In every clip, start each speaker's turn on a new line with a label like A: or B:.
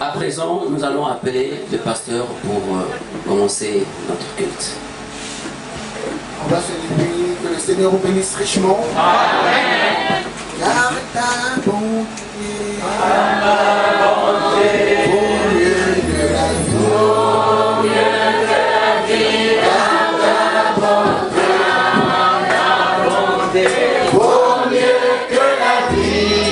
A: À présent, nous allons appeler le pasteur pour commencer notre culte.
B: On va se dire que le Seigneur vous bénisse richement.
C: Amen.
B: Car ta bonté, vaut mieux que la vie. Car ta bonté, vaut mieux que la vie.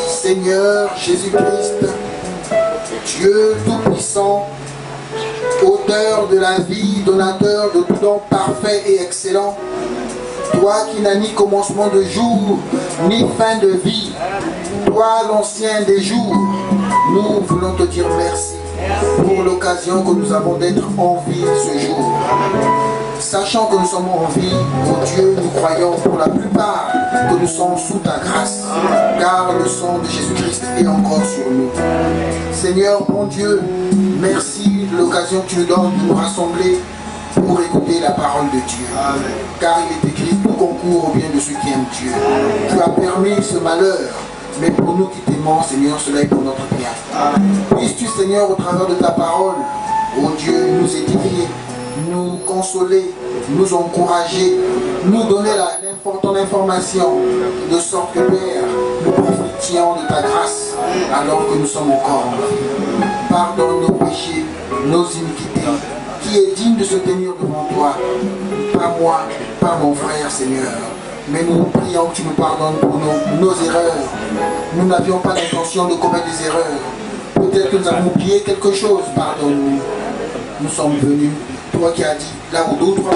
B: Seigneur Jésus-Christ, Dieu Tout-Puissant, auteur de la vie, donateur de tout don parfait et excellent, toi qui n'as ni commencement de jour, ni fin de vie, toi l'ancien des jours, nous voulons te dire merci pour l'occasion que nous avons d'être en vie ce jour. Sachant que nous sommes en vie, mon Dieu, nous croyons pour la plupart que nous sommes sous ta grâce, car le sang de Jésus-Christ est encore sur nous. Seigneur, mon Dieu, merci de l'occasion que tu nous donnes de nous rassembler pour écouter la parole de Dieu. Car il est écrit, tout concourt au bien de ceux qui aiment Dieu. Tu as permis ce malheur, mais pour nous qui t'aimons, Seigneur, cela est pour notre bien. Puisses-tu, Seigneur, au travers de ta parole, ô Dieu, nous édifier, nous consoler, nous encourager, nous donner ton information, de sorte que, Père, nous profitions de ta grâce alors que nous sommes encore en vie. Pardonne nos péchés, nos iniquités, qui est digne de se tenir devant toi. Pas moi, pas mon frère, Seigneur. Mais nous prions que tu nous pardonnes pour nos erreurs. Nous n'avions pas l'intention de commettre des erreurs. Peut-être que nous avons oublié quelque chose. Pardonne-nous. Nous sommes venus. Toi qui as dit, là où d'autres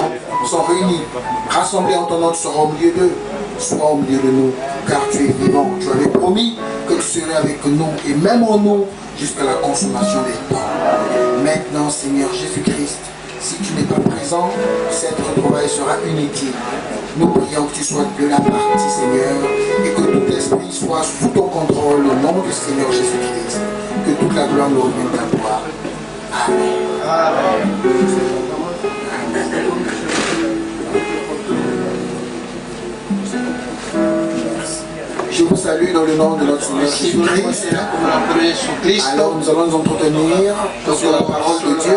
B: sont réunis, rassemblés en ton nom, tu seras au milieu d'eux. Sois au milieu de nous, car tu es vivant. Tu avais promis que tu serais avec nous, et même en nous, jusqu'à la consommation des temps. Maintenant, Seigneur Jésus-Christ, si tu n'es pas présent, cette retrouvaille sera inutile. Nous prions que tu sois de la partie, Seigneur, et que tout esprit soit sous ton contrôle au nom du Seigneur Jésus-Christ. Que toute la gloire nous revienne à toi. Amen. Amen. Je vous salue dans le nom de notre Seigneur Jésus-Christ. Alors nous allons nous entretenir sur la parole de Dieu.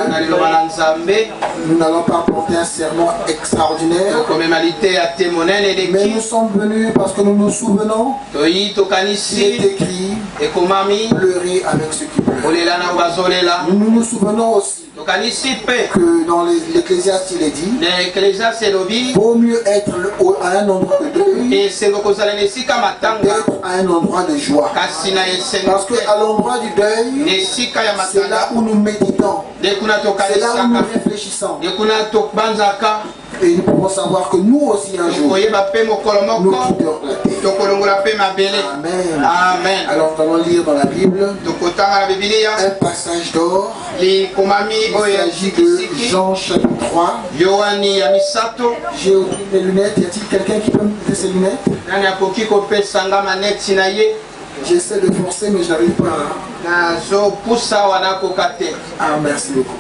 B: Nous n'allons pas porter un sermon extraordinaire, mais nous sommes venus parce que nous nous souvenons qu'il est écrit pleurer avec ceux qui pleurent. Nous nous souvenons aussi que dans l'Ecclésiaste il est dit vaut mieux être à un endroit de deuil d'être à un endroit de joie. Parce qu'à l'endroit du deuil, c'est là où nous méditons, c'est là où nous réfléchissons. Et nous pouvons savoir que nous aussi un jour, nous quitterons la terre. Amen. Amen. Alors nous allons lire dans la Bible un passage d'or. Il s'agit de Jean chapitre 3. J'ai oublié mes lunettes. Y a-t-il quelqu'un qui peut me donner ses lunettes? J'essaie de forcer mais je n'arrive pas. Ah, merci beaucoup.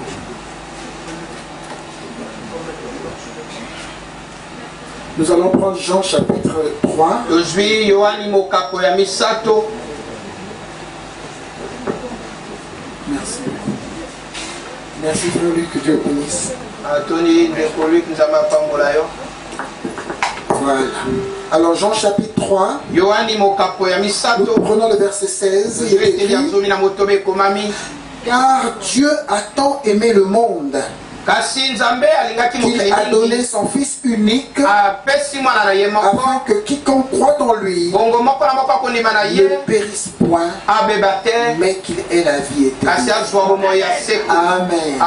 B: Nous allons prendre Jean chapitre 3. Merci. Merci frère Luc, que Dieu bénisse. Voilà. Alors Jean chapitre 3, nous prenons le verset 16. Il est écrit, car Dieu a tant aimé le monde qu'il a donné son Fils unique afin que quiconque croit en lui ne périsse point, mais qu'il ait la vie éternelle. Amen.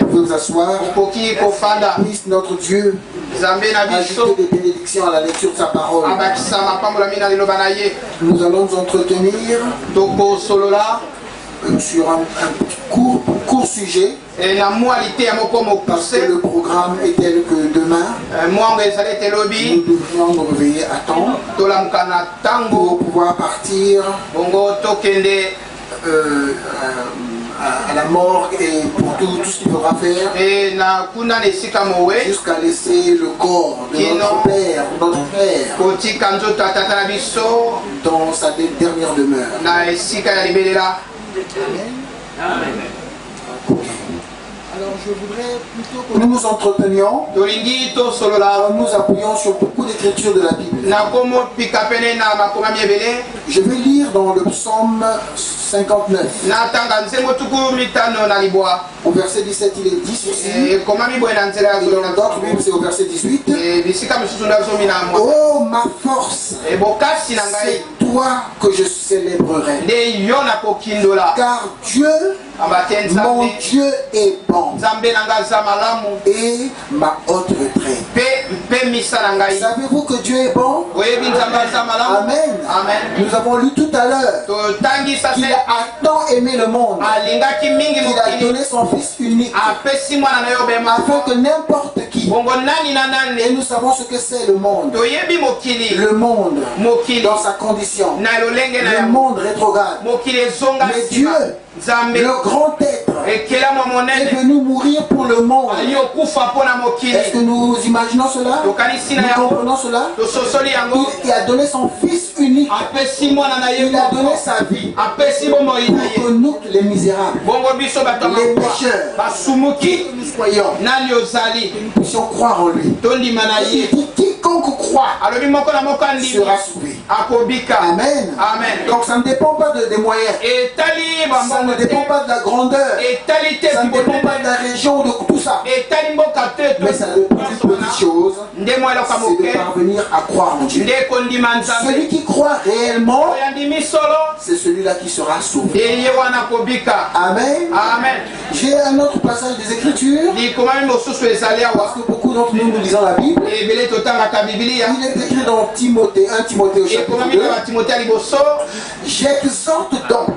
B: Vous pouvez vous asseoir. Puisse notre Dieu ajouter des bénédictions à la lecture de sa parole. Nous allons nous entretenir sur un court sujet, parce que le programme est tel que demain nous devrions nous réveiller à temps pour pouvoir partir à la morgue et pour tout ce qu'il faudra faire jusqu'à laisser le corps de notre Père dans sa dernière demeure. Amen. Alors je voudrais plutôt que nous nous entretenions, nous appuyons sur beaucoup d'écritures de la Bible. Je vais lire dans le psaume 59. Au verset 17, il est 10 aussi. Et dans d'autres Bibles, c'est au verset 18. Oh ma force, c'est toi que je célébrerai. Car Dieu, mon Dieu est bon et ma haute retraite. Savez-vous que Dieu est bon? Amen. Nous avons lu tout à l'heure qu'il a tant aimé le monde qu'il a donné son Fils unique afin que n'importe qui, et nous savons ce que c'est le monde dans sa condition, le monde rétrograde, mais Dieu, le grand être, est venu mourir pour le monde. Est-ce que nous imaginons cela? Nous comprenons cela? Il a donné son Fils unique. Il a donné sa vie pour que nous, les misérables, les pécheurs, qui nous soyons, nous puissions croire en lui. Et quiconque croit sera sauvé. Amen. Donc ça ne dépend pas des moyens. Ça ne dépend pas de la grandeur. Ça ne dépend pas de la région, de tout ça. Mais ça dépend d'une petite chose, c'est de parvenir à croire en Dieu. Celui qui croit réellement, c'est celui-là qui sera sauvé. Amen. J'ai un autre passage des Écritures, parce que beaucoup d'entre nous lisons la Bible. Il est écrit dans Timothée, 1 Timothée au chapitre 2. J'exhorte donc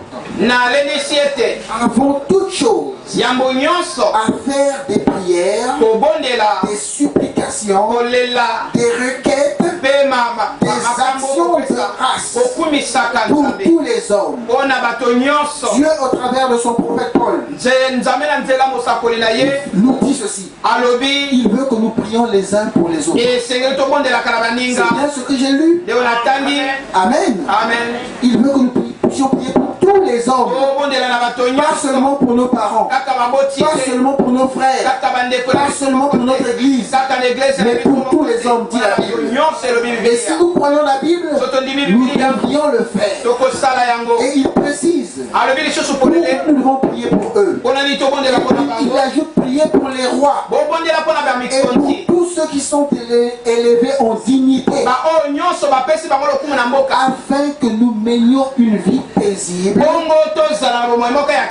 B: avant toute chose à faire des prières, des supplications, des requêtes, des actions de grâce pour tous les hommes. Dieu, au travers de son prophète Paul, nous dit ceci: il veut que nous prions les uns pour les autres. C'est bien ce que j'ai lu. Amen. Il veut que nous puissions prier pour tous les hommes, pas seulement pour nos parents, pas seulement pour nos frères, pas seulement pour notre église, mais pour tous les hommes, dit la Bible. Et si nous prenons la Bible, nous devrions le faire. Et il précise, nous devons prier pour eux. Il ajoute prier pour les rois et pour tous ceux qui sont élevés en dignité, afin que nous menions une vie paisible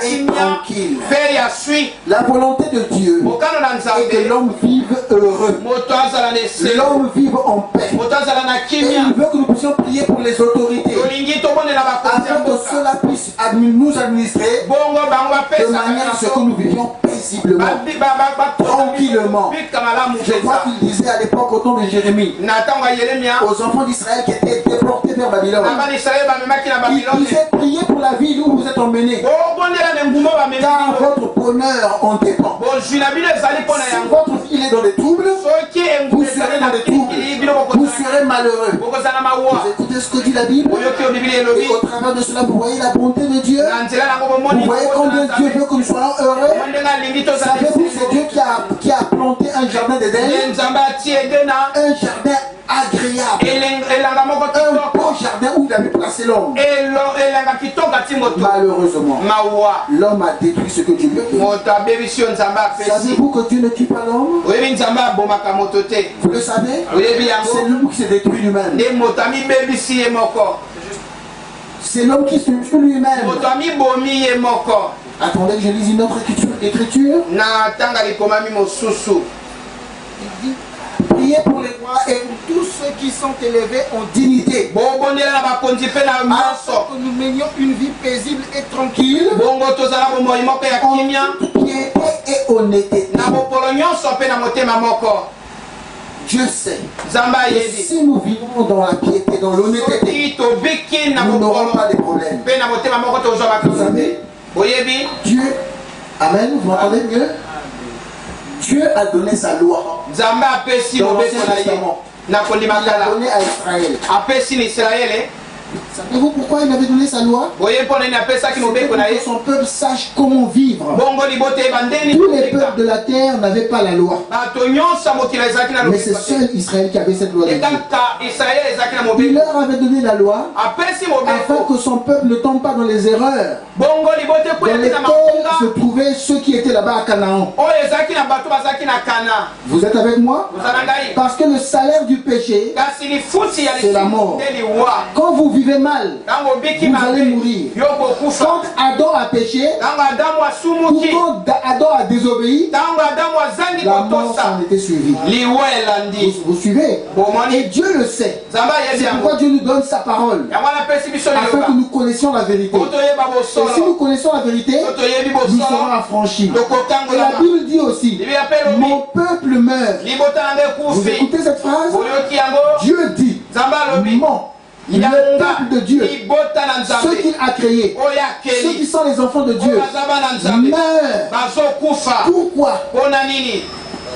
B: et tranquille. La volonté de Dieu est que l'homme vive heureux, l'homme vive en paix. Et il veut que nous puissions prier pour les autorités, afin que cela puisse nous administrer de manière à ce que nous vivions paisiblement, tranquillement. Je crois qu'il disait à l'époque, au temps de Jérémie, aux enfants d'Israël qui étaient déportés vers Babylone, il disait: priez pour la ville où vous êtes emmenés, car votre bonheur en dépend. Si votre ville est dans des troubles, vous serez dans des troubles, vous serez malheureux. Vous écoutez ce que dit la Bible, et au travers de cela, vous voyez la bonté de Dieu. Vous voyez combien Dieu veut que nous soyons heureux. Savez-vous, c'est Dieu qui a planté un jardin d'Éden, un jardin agréable. Un beau jardin où il avait placé l'homme. Malheureusement, l'homme a détruit ce que Dieu lui a donné. Savez-vous que Dieu ne tue pas l'homme? Vous le savez? C'est l'homme qui s'est détruit lui-même. C'est l'homme qui se tue lui-même. Attendez que je lise une autre écriture. Priez pour les rois et pour tous ceux qui sont élevés en dignité, afin que nous menions une vie paisible et tranquille, en toute piété et honnêteté. Dieu sait que si nous vivons dans la piété, dans l'honnêteté, nous n'aurons pas de problèmes. Vous savez, Dieu, Amen, vous m'entendez mieux? Dieu a donné sa loi dans l'Ancien Testament. Il l'a donné à Israël. Savez-vous pourquoi il avait donné sa loi? C'était pour que son peuple sache comment vivre. Tous les peuples de la terre n'avaient pas la loi. Mais c'est seul Israël qui avait cette loi de Dieu. Il leur avait donné la loi afin que son peuple ne tombe pas dans les erreurs dans lesquelles se trouvaient ceux qui étaient là-bas à Canaan. Vous êtes avec moi? Parce que le salaire du péché, c'est la mort. Quand vous vivez mal, vous allez mourir. Quand Adam a péché, ou quand Adam a désobéi, la mort en était suivie. Vous suivez? Et Dieu le sait. C'est pourquoi Dieu nous donne sa parole, afin que nous connaissions la vérité. Et si nous connaissons la vérité, nous serons affranchis. Et la Bible dit aussi, mon peuple meurt. Vous écoutez cette phrase? Dieu dit, le peuple de Dieu, ceux qu'il a créés, ceux qui sont les enfants de Dieu, meurent. Pourquoi?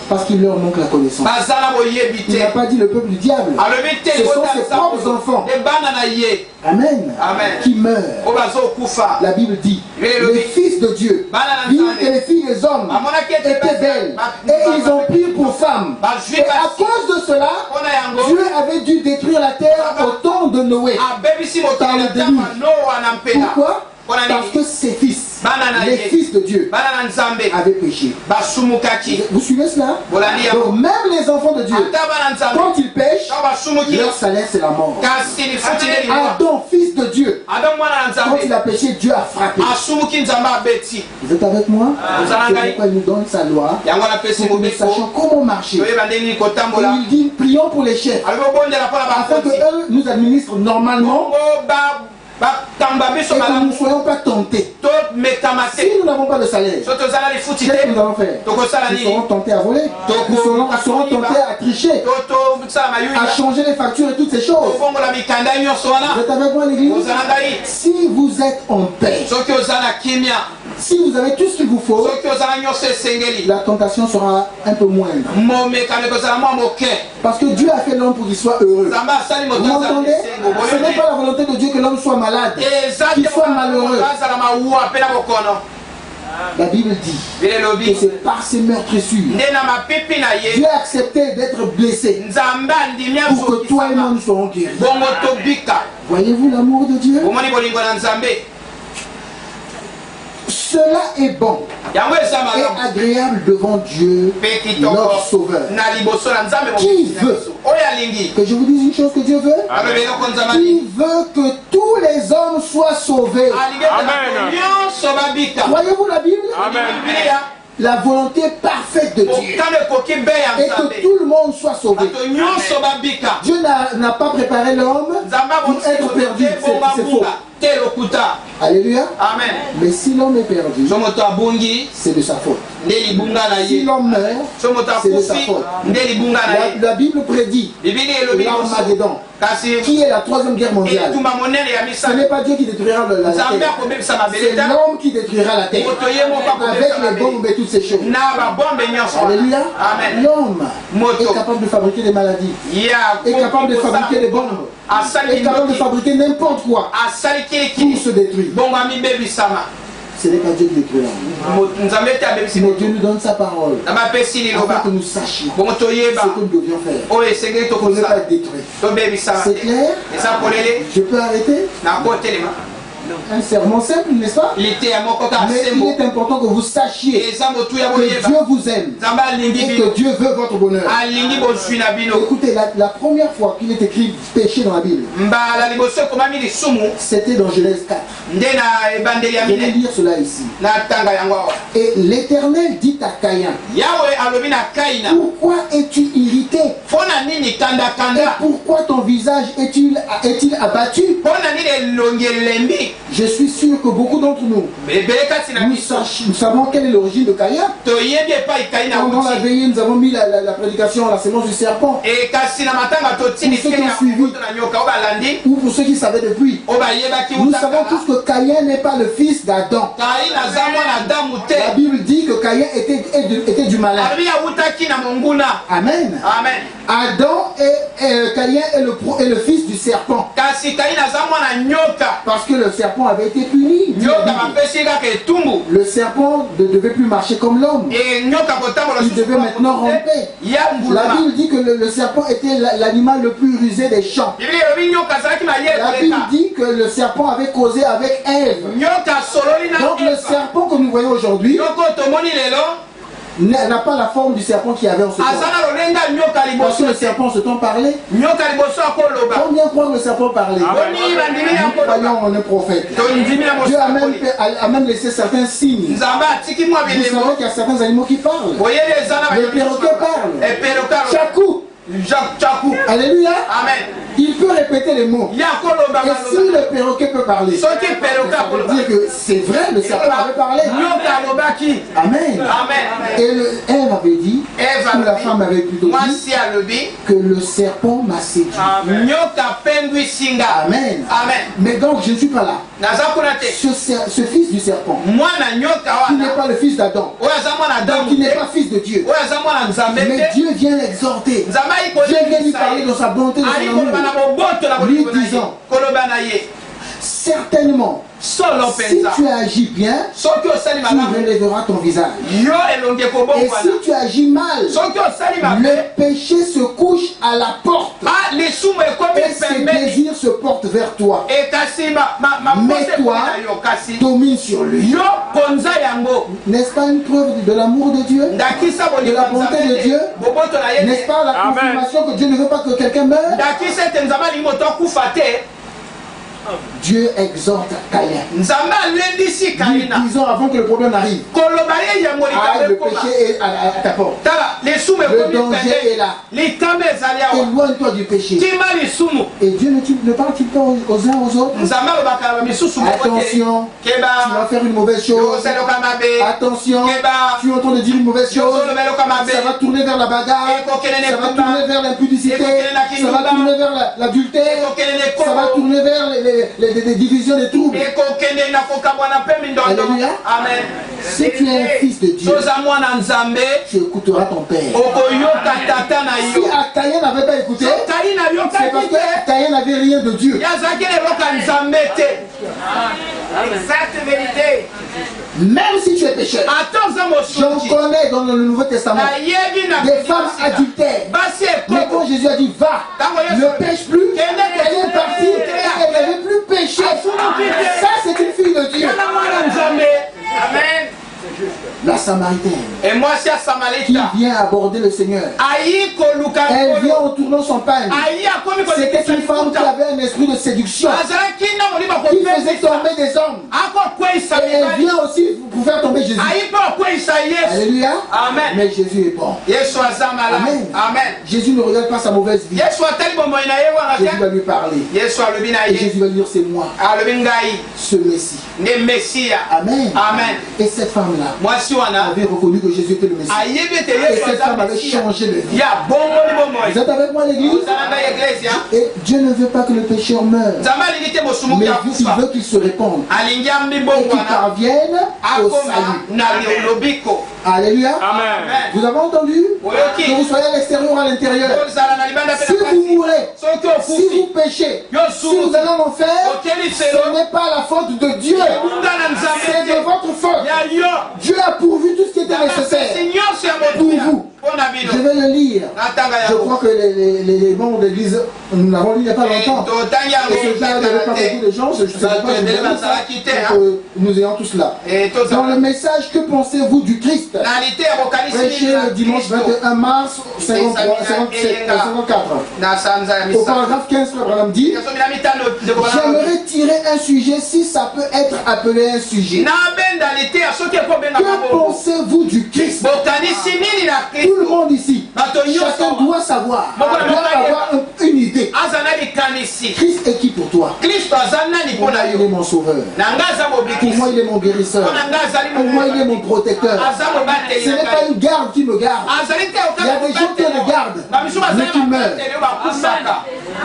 B: Parce qu'il leur manque la connaissance. Il n'a pas dit le peuple du diable. Ce sont ses propres enfants. Amen. Qui meurent. La Bible dit, les fils de Dieu virent que les filles des hommes étaient belles et ils ont pris pour femmes. Et à cause de cela, Dieu avait dû détruire la terre au temps de Noé par le déluge. Pourquoi? Parce que ses fils, les fils de Dieu, avaient péché. Vous suivez cela? Donc même les enfants de Dieu, quand ils pêchent, leur salaire c'est la mort. Adam, fils de Dieu, quand il a péché, Dieu a frappé. Vous êtes avec moi? C'est pourquoi il nous donne sa loi, pour que nous sachions comment marcher. Et il dit, prions pour les chefs, afin qu'eux nous administrent normalement, et que nous ne soyons pas tentés. Si nous n'avons pas de salaire, qu'est-ce que nous allons faire? Nous serons tentés à voler, nous serons tentés à tricher, à changer les factures et toutes ces choses. Vous êtes avec moi l'église? Si vous êtes en paix, si vous avez tout ce qu'il vous faut, la tentation sera un peu moindre. Parce que Dieu a fait l'homme pour qu'il soit heureux. Vous m'entendez? Ce n'est pas la volonté de Dieu que l'homme soit malade, qu'il soit malheureux. La Bible dit que c'est par ses meurtrissures Dieu a accepté d'être blessé pour que toi et moi nous soyons guéris. Voyez-vous l'amour de Dieu? Cela est bon et agréable devant Dieu, notre Sauveur. Qui veut que je vous dise une chose que Dieu veut? Qui veut que tous les hommes soient sauvés? Voyez-vous la Bible? La volonté parfaite de Dieu et que tout le monde soit sauvé. Dieu n'a pas préparé l'homme pour être perdu, c'est faux. Alléluia. Amen. Mais si l'homme est perdu, c'est de sa faute. Si l'homme meurt, c'est de sa faute. La Bible prédit l'Armageddon, qui est la troisième guerre mondiale. Ce n'est pas Dieu qui détruira la terre, c'est l'homme qui détruira la terre avec les bombes et toutes ces choses. Alléluia. L'homme est capable de fabriquer des maladies, est capable de fabriquer des bombes, est capable de fabriquer n'importe quoi pour se détruire. Ce n'est pas Dieu qui l'écrit là. Mais Dieu nous donne sa parole. Afin que nous sachions ce que nous devions faire. Pour ne pas être détruits. C'est clair? Je peux arrêter? Un sermon simple, n'est-ce pas? Mais il est important que vous sachiez que Dieu vous aime et que Dieu veut votre bonheur. Écoutez, la première fois qu'il est écrit péché dans la Bible, c'était dans Genèse 4. Je vais lire cela ici. Et l'Éternel dit à Caïn, pourquoi es-tu irrité? Et pourquoi ton visage est-il abattu? Je suis sûr que beaucoup d'entre nous, nous savons quelle est l'origine de Caïn. Pendant la veillée, nous avons mis la prédication, la sémence du serpent. Pour ceux qui ont suivi, ou pour ceux qui savaient depuis, nous savons tous que Caïn n'est pas le fils d'Adam. La Bible dit que Caïn était du malin. Amen. Adam et Caïn est le fils du serpent. Parce que le serpent avait été puni. Le serpent ne devait plus marcher comme l'homme. Il devait maintenant ramper. La Bible dit que le serpent était l'animal le plus rusé des champs. La Bible dit que le serpent avait causé avec Ève. Donc le serpent que nous voyons aujourd'hui n'a pas la forme du serpent qu'il y avait en ce temps. Parce que le serpent en ce temps parlait. Combien croient que le serpent parlait? Nous croyons en un prophète. Dieu a même laissé certains signes. Vous savez qu'il y a certains animaux qui parlent. Le perroquet parle. Tchakou. Alléluia. Amen. Il peut répéter les mots. Et si le perroquet peut parler, ça veut dire que c'est vrai, le serpent avait parlé. Amen. Et Ève avait dit, ou la femme avait plutôt dit, que le serpent m'a séduit. Amen. Mais donc je ne suis pas là. Ce fils du serpent, qui n'est pas le fils d'Adam, qui n'est pas fils de Dieu, mais Dieu vient l'exhorter. Dieu vient lui parler de sa bonté, de son amour, lui disant, certainement, si tu agis bien, tu relèveras ton visage. Et si tu agis mal, le péché se couche à la porte. Et ses désirs se portent vers toi. Mais toi, domine sur lui. N'est-ce pas une preuve de l'amour de Dieu, de la bonté de Dieu? N'est-ce pas la confirmation que Dieu ne veut pas que quelqu'un meure? Dieu exhorte Caïn. Lui disant avant que le problème arrive, le péché est à ta porte. Le danger est là. Éloigne-toi du péché. Et Dieu ne parle-t-il pas aux uns aux autres? Attention, tu vas faire une mauvaise chose. Attention, tu es en train de dire une mauvaise chose. Ça va tourner vers la bagarre. Ça va tourner vers l'impudicité. Ça va tourner vers l'adultère. Ça va tourner vers les divisions, des troubles. Alléluia. Amen. Si tu es un fils de Dieu, tu écouteras ton père. Si Caïn n'avait pas écouté, c'est parce que Caïn n'avait rien de Dieu. Exacte vérité. Même si tu es pécheur, j'en connais dans le Nouveau Testament des femmes adultères. Mais quand Jésus a dit va, ne pêche plus, elle est partie et elle n'avait plus péché. Ça, c'est une fille de Dieu. Amen. La Samaritaine, qui vient aborder le Seigneur, elle vient en tournant son pagne. C'était une femme qui avait un esprit de séduction, qui faisait tomber des hommes. Et elle vient aussi pour faire tomber Jésus. Alléluia. Amen. Mais Jésus est bon. Amen. Jésus ne regarde pas sa mauvaise vie. Jésus va lui parler. Et Jésus va lui dire, c'est moi, ce Messie. Amen. Et cette femme-là avait reconnu que Jésus était le Messie. Et cette femme avait changé de vie. Vous êtes avec moi, l'église? Et Dieu ne veut pas que le pécheur meure, mais il veut qu'il se répande et qu'il parvienne au salut. Alléluia. Amen. Vous avez entendu? Que vous soyez à l'extérieur ou à l'intérieur, si vous mourrez, si vous péchez, si vous allez en enfer, ce n'est pas la faute de Dieu, c'est de votre Dieu a pourvu tout ce qui était nécessaire pour vous. Je vais le lire. Je crois que les membres d'église, nous l'avons lu il n'y a pas longtemps. Et ce jour-là, il n'y avait pas beaucoup de gens. Je ne sais pas, nous ayons tous là. Dans le message, que pensez-vous du Christ? Prêché le dimanche 21 mars 54. Au paragraphe 15, Frère Branham dit: j'aimerais tirer un sujet si ça peut être appelé un sujet. Que pensez-vous du Christ? Tout le monde ici, chacun doit savoir, doit avoir une idée. Christ est qui pour toi? Pour moi, il est mon sauveur. Pour moi, il est mon guérisseur. Pour moi, il est mon protecteur. Ce n'est pas une garde qui me garde. Il y a des gens qui me gardent, mais qui meurent.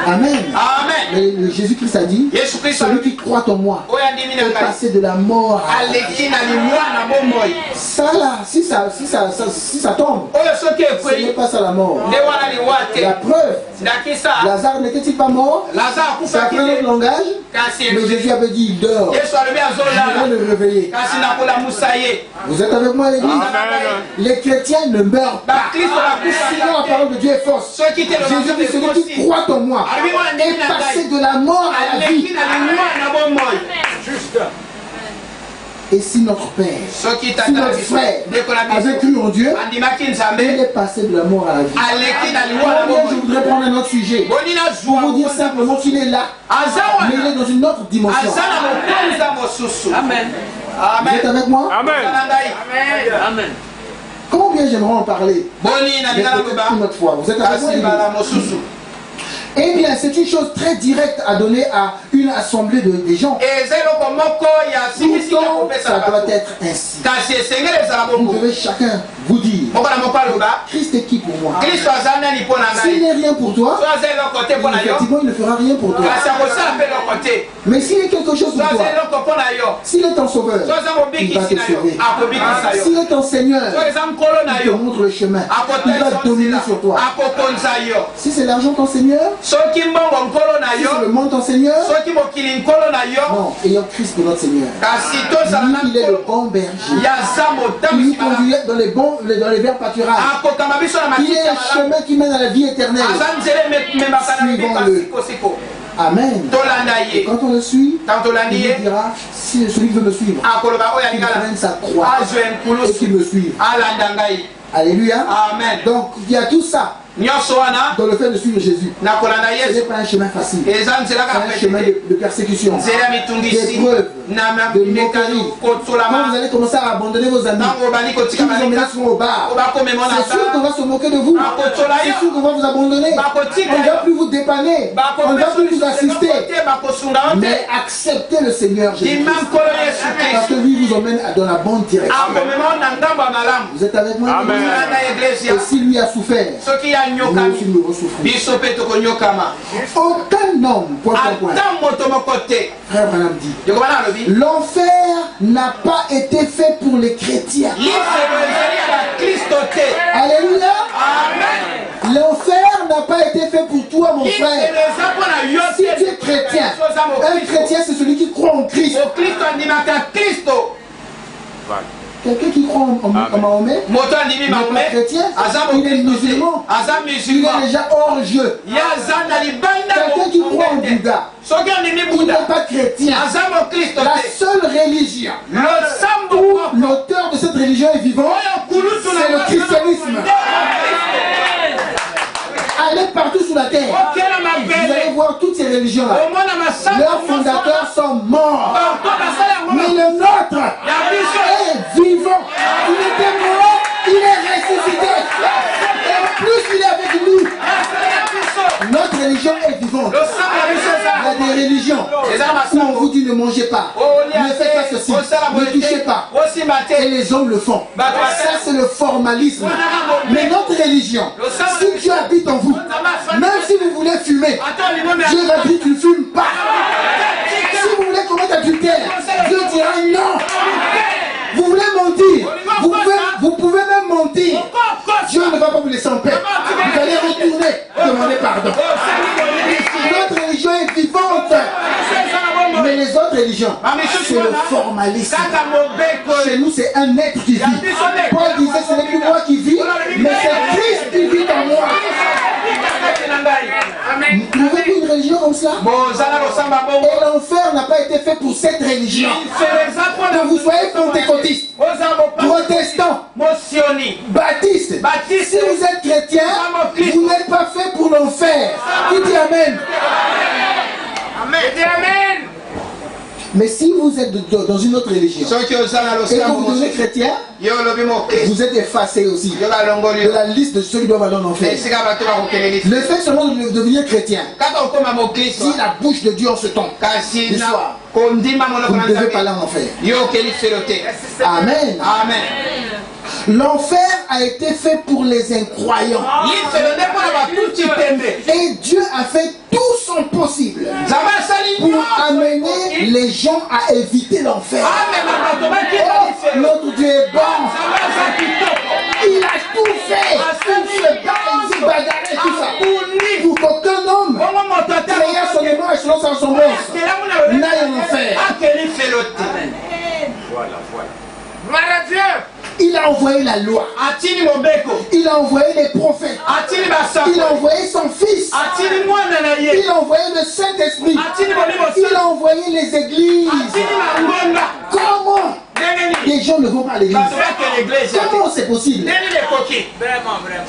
B: Amen. Mais Jésus-Christ a dit: celui qui croit en moi est passé de la mort à la vie. Ça là, si ça tombe, ce n'est pas ça la mort. La preuve, Lazare n'était-il pas mort? C'est après notre langage. Mais Jésus avait dit: il dort. Je vais le réveiller. Vous êtes avec moi à l'église? Les chrétiens ne meurent pas. Sinon la parole de Dieu est fausse. Jésus dit: celui qui croit en moi est passé de la mort à la vie. Et si notre Père, si notre frère avait cru en Dieu, il est passé de la mort à la vie. Je voudrais prendre un autre sujet pour vous dire simplement qu'il est là, mais il est dans une autre dimension.
C: Amen.
B: Vous êtes avec moi?
C: Amen.
B: Combien j'aimerais en parler? Une autre fois. Vous êtes avec moi? Eh bien, c'est une chose très directe à donner à une assemblée des gens. Pourtant, ça doit être ainsi. Vous devez chacun vous dire: Christ est qui pour moi? S'il n'est rien pour toi, effectivement, il ne fera rien pour toi. Mais s'il est quelque chose pour toi, s'il est ton sauveur, il va te sauver. S'il est ton Seigneur, il te montre le chemin. Il va dominer sur toi. Si c'est l'argent ton Seigneur, si c'est le monde ton Seigneur, non, ayant Christ pour notre Seigneur. Lui, il est le bon berger. Il nous conduit dans les verts pâturages. Il est un chemin qui mène à la vie éternelle. Suivons-le. Amen. Et quand on le suit, il nous dira: si celui qui veut me suivre, qu'il prenne sa croix et qu'il me suive. Alléluia. Amen. Donc il y a tout ça dans le fait de suivre Jésus. Ce n'est pas un chemin facile. C'est un chemin de persécution, d'épreuve, de moquerie. Quand vous allez commencer à abandonner vos amis, qui vous emmènent souvent au bar, c'est sûr qu'on va se moquer de vous. C'est sûr qu'on va vous abandonner. On ne va plus vous dépanner. On ne va plus vous assister. Mais acceptez le Seigneur Jésus. Parce que lui vous emmène dans la bonne direction. Vous êtes avec moi?
C: Amen.
B: Et si lui a souffert, nous aussi nous devons souffrir. Aucun homme, point. Frère Branham dit: l'enfer n'a pas été fait pour les chrétiens. Alléluia. L'enfer n'a pas été fait pour toi, mon frère. Si tu es chrétien, un chrétien c'est celui qui croit en Christ. Quelqu'un qui croit en Mahomet n'est pas chrétien, il est musulman, il est déjà hors jeu. Quelqu'un qui croit en Bouddha, il n'est pas chrétien. La seule religion où l'auteur de cette religion est vivant, c'est le christianisme. Allez partout sur la terre, vous allez voir toutes ces religions-là. Leurs fondateurs sont morts. Mais le nôtre est vivant. Il était mort, il est ressuscité. Et en plus, il est avec nous. Notre religion est vivante. Il y a des religions où on vous dit: ne mangez pas, ne faites pas ceci, ne touchez pas. Et les hommes le font. Ça, c'est le formalisme. Mais notre religion, si Dieu habite en vous, même si vous voulez fumer, Dieu va dire: tu ne fumes pas. Si vous voulez commettre adultère, Dieu dira non. Vous voulez mentir, vous pouvez même mentir. Dieu ne va pas vous laisser en paix. Vous allez retourner, demander pardon. Notre religion est vivante. Mais les Les autres religions, c'est le formalisme. Chez nous, c'est un être qui vit. Paul disait, ce n'est plus moi qui vis, mais c'est Christ qui vit en moi. Vous trouvez une religion comme cela? Et l'enfer n'a pas été fait pour cette religion. Que vous soyez pentecôtiste, protestant, baptiste, si vous êtes chrétien, vous n'êtes pas fait pour l'enfer. Qui dit Amen?
C: Amen.
B: Mais si vous êtes dans une autre religion et que vous devenez chrétien, vous êtes effacé aussi de la liste de ceux qui doivent aller en enfer. Le fait seulement de devenir chrétien, si la bouche de Dieu en ce temps, l'histoire, vous ne devez pas aller en enfer. Amen.
C: Amen.
B: L'enfer a été fait pour les incroyants. Et Dieu a fait tout son possible pour amener les gens à éviter l'enfer. Oh, notre Dieu est bon. Il a tout fait. Il se bat, il se bagarre, tout ça. Pour qu'aucun homme créé son image et selon sa ressemblance n'aille en enfer.
C: Voilà Dieu.
B: Il a envoyé la loi. Il a envoyé les prophètes. Il a envoyé son fils. Il a envoyé le Saint-Esprit. Il a envoyé les églises. Comment les gens ne vont pas à l'église? Comment c'est possible?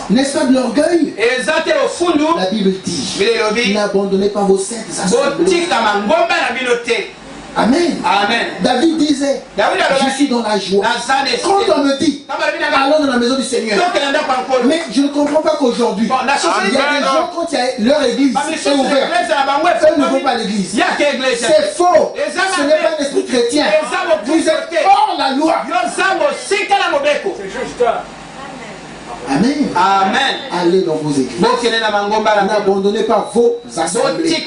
B: N'est-ce pas de l'orgueil? La Bible dit, n'abandonnez pas vos saintes assemblées. Amen.
C: Amen.
B: David disait, je suis dans la joie. Quand on me dit, allons dans la maison du Seigneur. Mais je ne comprends pas qu'aujourd'hui, il y a des gens, quand leur église est ouverte, eux ne vont pas à l'église. C'est faux. Ce n'est pas un esprit chrétien. Vous êtes hors la loi. Amen.
C: Amen.
B: Allez dans vos églises. N'abandonnez pas vos assemblées.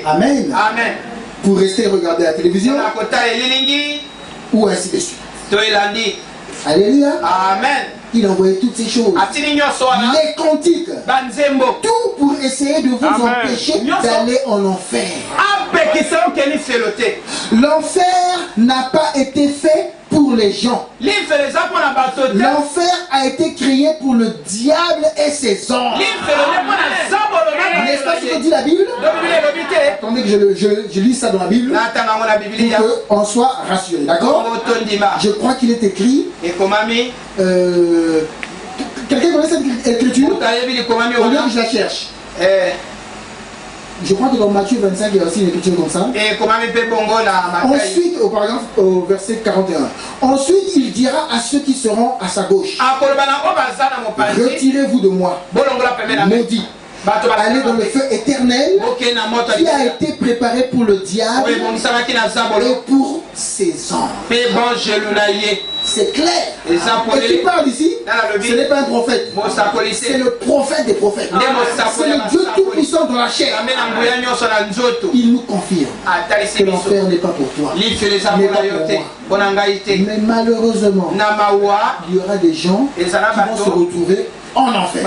B: Amen.
C: Amen.
B: Pour rester regarder la télévision ou ainsi de suite. Alléluia.
C: Amen.
B: Il a envoyé toutes ces choses, les cantiques, tout pour essayer de vous empêcher d'aller en enfer. L'enfer n'a pas été fait pour les gens. L'enfer a été créé pour le diable et ses anges. N'est-ce pas ce que dit la Bible? Attendez que je lis ça dans la Bible pour qu'on soit rassuré. D'accord? Je crois qu'il est écrit. Quelqu'un connaît cette écriture? Au lieu que je la cherche. Je crois que dans Matthieu 25, il y a aussi une écriture comme ça. Ensuite, par exemple, au verset 41. Ensuite, il dira à ceux qui seront à sa gauche, retirez-vous de moi, maudit. Aller dans le feu éternel qui a été préparé pour le diable et pour ses anges. C'est clair. Et qui parle ici, ce n'est pas un prophète, c'est le prophète des prophètes. C'est le Dieu tout-puissant dans la chair. Il nous confirme que l'enfer n'est pas pour toi, n'est pas pour moi. Mais malheureusement, il y aura des gens qui vont se retrouver en enfer.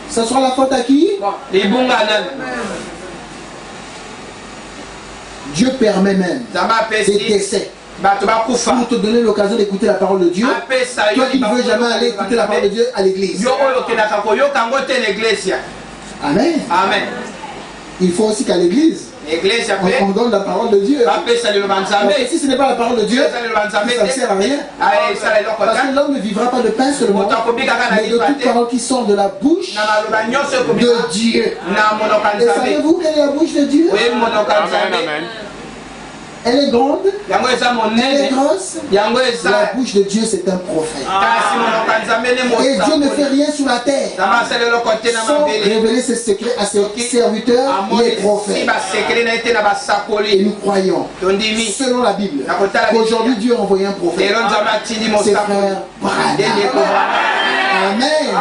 B: Ça sera la faute à qui? Dieu permet même des décès pour te donner l'occasion d'écouter la parole de Dieu. Toi qui ne veux jamais aller écouter la parole de Dieu à l'église. Amen.
C: Amen.
B: Il faut aussi qu'à l'église, on donne la parole de Dieu. Mais si ce n'est pas la parole de Dieu, ça ne sert à rien. Parce que l'homme ne vivra pas de pain seulement, mais de toute parole qui sort de la bouche de Dieu. Et savez-vous quelle est la bouche de Dieu? Elle est grande, elle est grosse. La bouche de Dieu, c'est un prophète. Et Dieu ne fait rien sur la terre sans révéler ses secrets à ses serviteurs, les prophètes. Et nous croyons, selon la Bible, qu'aujourd'hui Dieu a envoyé un prophète, ses frères Branham. Amen.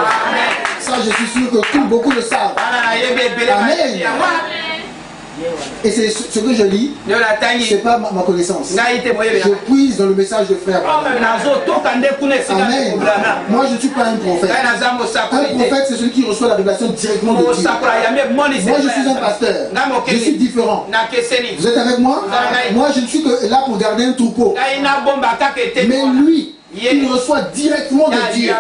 B: Ça, je suis sûr que beaucoup le savent. Amen. Et c'est ce que je lis, c'est pas ma connaissance. Je puise dans le message de frère. Amen. Moi je ne suis pas un prophète. Un prophète c'est celui qui reçoit la révélation directement de Dieu. Moi je suis un pasteur. Je suis différent. Vous êtes avec moi? Moi je ne suis que là pour garder un troupeau. Mais lui, il reçoit directement de Dieu.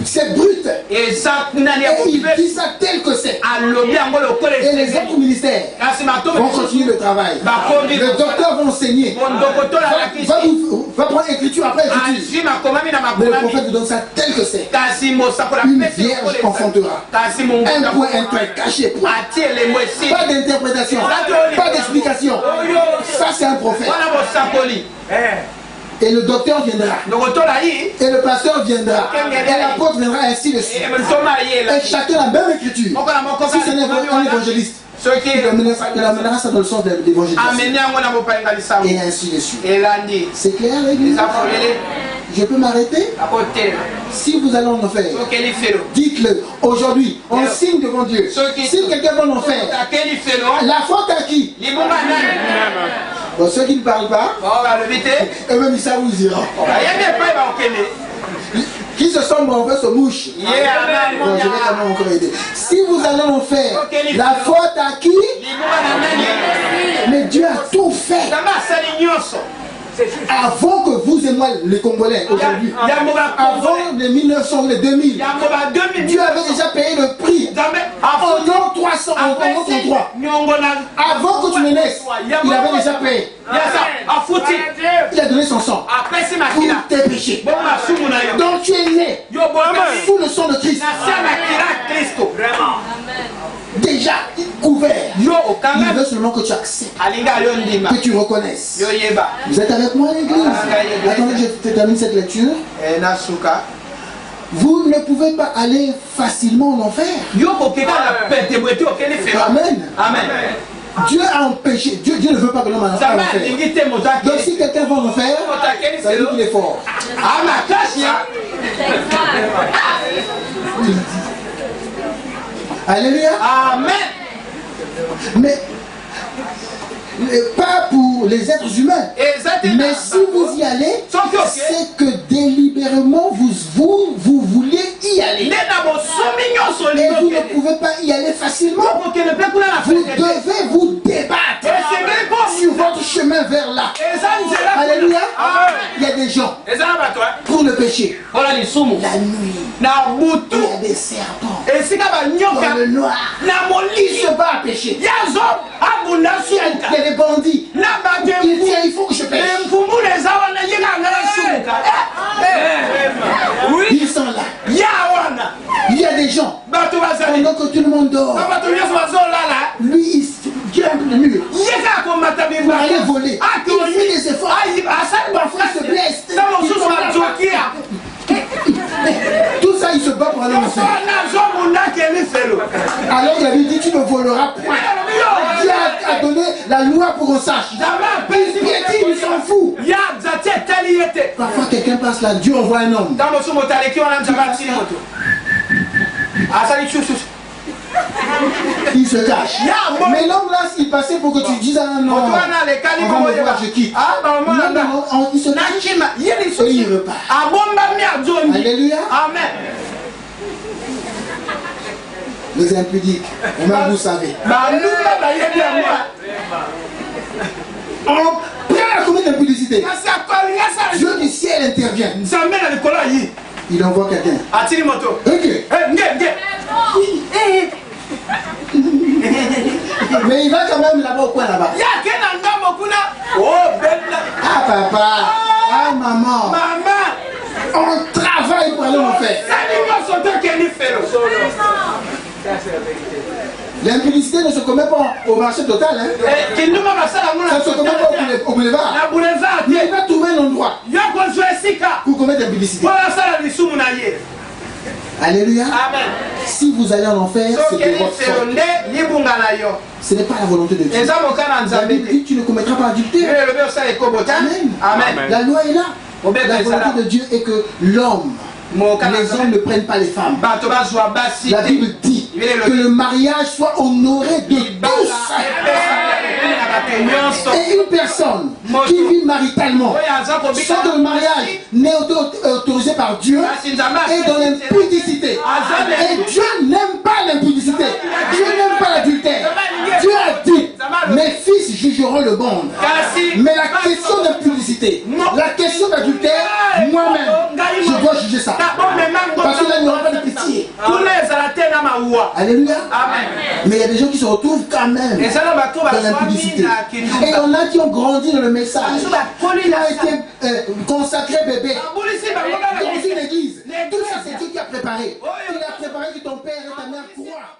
B: C'est brut. Et il dit ça tel que c'est. Et les autres ministères vont continuer le travail. Le docteur va enseigner. Va prendre écriture après écriture. Mais le prophète vous donne ça tel que c'est. Une vierge enfantera. Un point, un trait caché. Pas d'interprétation. Pas d'explication. Ça c'est un prophèt. Et le docteur viendra. Et le pasteur viendra. Et l'apôtre viendra, ainsi de suite. Et chacun la même écriture. Si c'est un évangéliste, il amènera ça dans le sens de l'évangélisation. Et ainsi de suite. C'est clair l'église? Je peux m'arrêter? Si vous allez en enfer, dites-le. Aujourd'hui, on signe devant Dieu. Si quelqu'un va en enfer, la faute à qui? Bon, ceux qui ne parlent pas, eux-mêmes ils savent où ils iront. Qui se semble en fait se mouche. Bon, je vais quand même encore aider. Si vous allez en faire, la faute à qui? Mais Dieu a tout fait. Avant que vous et moi, les Congolais, aujourd'hui, avant les 1900, les 2000, Dieu avait déjà payé le prix. En l'an 300, en l'an 33. Avant que tu ne naisses, il avait déjà payé. Il a donné son sang pour tes péchés. Donc tu es né sous le sang de Christ. Déjà couvert. Il veut seulement que tu acceptes, que tu reconnaisses. Vous êtes avec moi l'église? Attendez, je termine cette lecture. Vous ne pouvez pas aller facilement en enfer. Amen. Dieu a empêché. Dieu ne veut pas que l'homme aille en enfer. Donc si quelqu'un va en enfer, ça veut dire qu'il est fort. Alléluia. Amen. Mais pas pour les êtres humains. Mais si vous y allez, c'est que délibérément vous voulez y aller. Et vous ne pouvez pas y aller facilement. Vous devez vous débattre sur votre chemin vers là. Alléluia. Il y a des gens pour le péché. La nuit, il y a des serpents dans le noir qui se bat à pécher. Il y a des bandits. Il dit il faut que je pêche. Ils sont là. Il y a des gens pendant que tout le monde dort. Lui il grimpe le mur pour aller voler. Il fait des efforts. Parfois il se blesse. Tout ça il se bat pour aller en enfer. Alors il avait dit tu ne voleras point. Dieu a donné la loi pour qu'on sache. Il s'en fout. Parfois quelqu'un passe là, Dieu envoie un homme. Il se cache. Mais l'homme là, il passait pour que tu dises ah non, on va me voir, je quitte. Non, il se cache et il repart. Alléluia. Amen. Les impudiques, même vous savez. On prend la commune d'impudicité. Dieu du ciel intervient. Il envoie quelqu'un. Mais il va quand même là-bas au coin là-bas. Ah papa, ah maman, on travaille pour aller en enfer. L'impudicité ne se commet pas au marché total. Hein. Ça ne se commet pas au boulevard. Mais il va trouver un endroit pour commettre l'impudicité. Alléluia. Amen. Si vous allez en enfer, c'est de votre faute. Ce n'est pas la volonté de Dieu. La Bible dit que tu ne commettras pas adultère. Amen. Amen. La loi est là. La volonté de Dieu est que l'homme, les hommes ne prennent pas les femmes. La Bible dit que le mariage soit honoré de tous. Et une personne qui vit maritalement, sans que le mariage n'est autorisé par Dieu, est dans l'impudicité. Et Dieu n'aime pas l'impudicité. Dieu n'aime pas l'adultère. Dieu a dit, mes fils jugeront le monde. Mais la question d'impudicité, la question d'adultère, moi-même, je dois juger ça. Parce que là, il n'y aura pas de pitié. Alléluia. Mais il y a des gens qui se retrouvent quand même dans l'impudicité. Et il y en a qui ont grandi dans le message, qui ont été consacrés bébés dans une église. Tout ça, c'est Dieu qui a préparé. Il a préparé que ton père et ta mère croient.